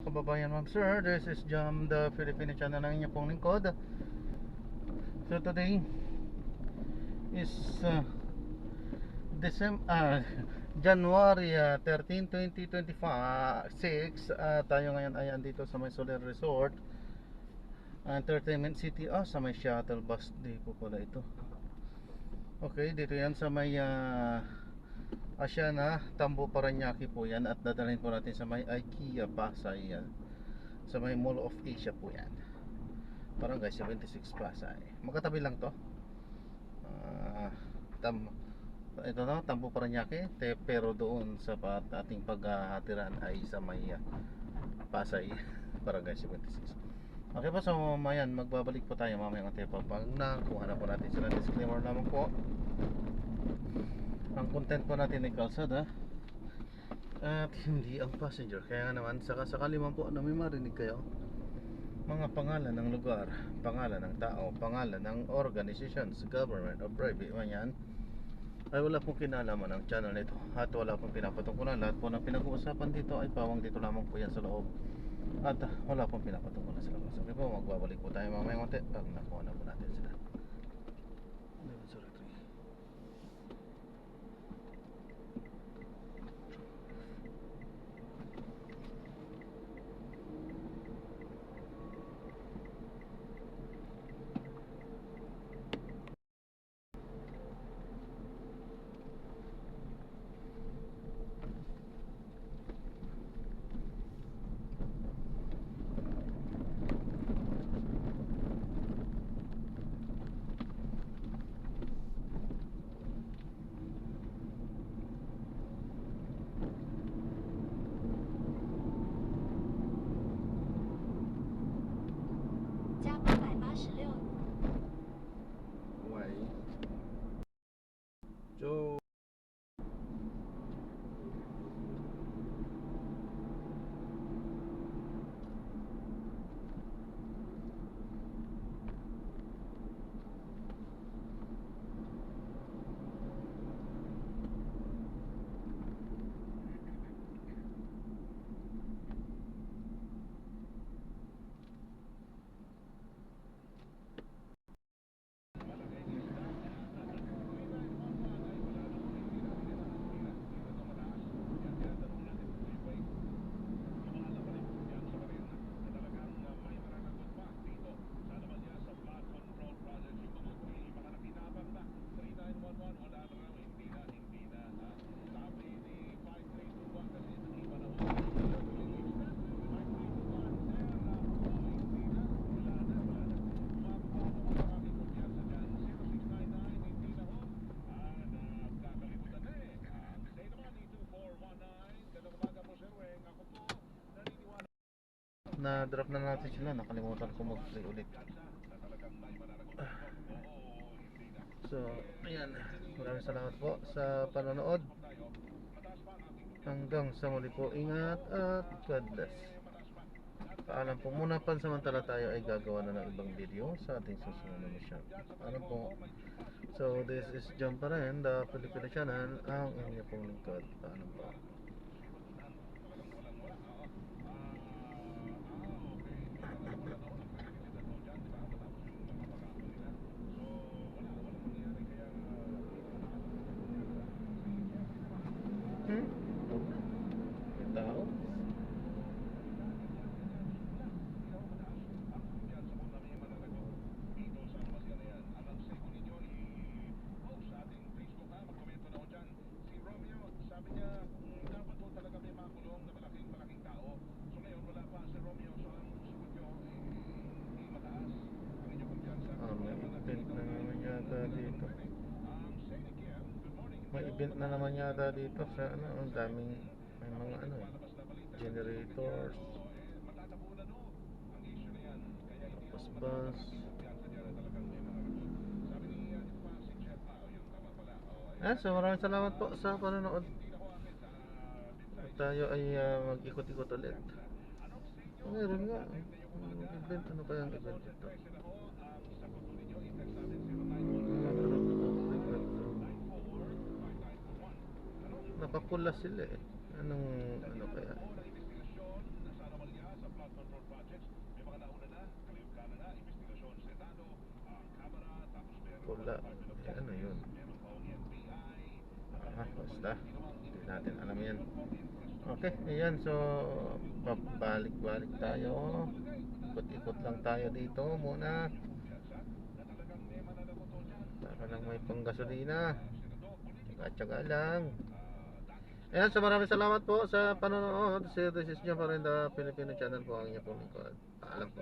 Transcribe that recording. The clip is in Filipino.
Kababayan, ma'am sir, this is Jam, the Filipino channel ng inyo pong lingkod. So today is January 13, 2025. Tayo ngayon ay andito sa may Soler Resort Entertainment City. Sa may shuttle bus day po pala ito. Okay, dito yan sa may Asiana, Tambo, Paranaque po yan. At dadalhin po natin sa may IKEA Pasay yan. Sa may Mall of Asia po yan. Barangay 76 Pasay. Magkatabi lang to. Ito na, Tambo, Paranaque. Pero doon sa ating paghahatiran ay sa may Pasay, Barangay 76. Okay po, so mayan, magbabalik po tayo mamaya ng pag na kuha na po natin sila. Disclaimer naman po, ang content po natin ay kalsada at hindi ang passenger. Kaya nga naman, sakali man po na may marinig kayo mga pangalan ng lugar, pangalan ng tao, pangalan ng organizations, government o private man yan, ay wala pong kinalaman ng channel nito at wala pong pinapatungkulan. Lahat po ng pinag-uusapan dito ay pawang dito lamang po yan sa loob at wala pong pinapatungkulan sa labas. Okay po, magbabalik po tayo mamaya konti pag nakuha na po natin sila. So na drop na natin sila, nakalimutan ko mag-play ulit. So ayan, maraming salamat po sa panonood. Hanggang sa muli po, ingat at God bless. Paalam po muna, pansamantala tayo ay gagawa na ng ibang video sa ating susunod na mission. Ano po? So this is John pa rin, the Filipino channel, ang inyo pong lingkod. Paalam po. Tao? May event na naman yata dito. May event na naman yata dito sa ano, ang daming may mga ano generators, tapos bus. So maraming salamat po sa panonood. At tayo ay mag-ikot-ikot ulit. Meron nga event, ano kaya ang event ito? Nakapula sila eh. Ano kaya? Ano yun? Basta. Hindi natin alam yan. Okay, ayan. So, babalik-balik tayo. Ikot-ikot lang tayo dito muna. Para lang may panggasolina. Tsaga-tsaga lang. Ayan, so maraming salamat po sa panonood. This is John Farenda, Filipino channel po ang inyong lingkod. Paalam po.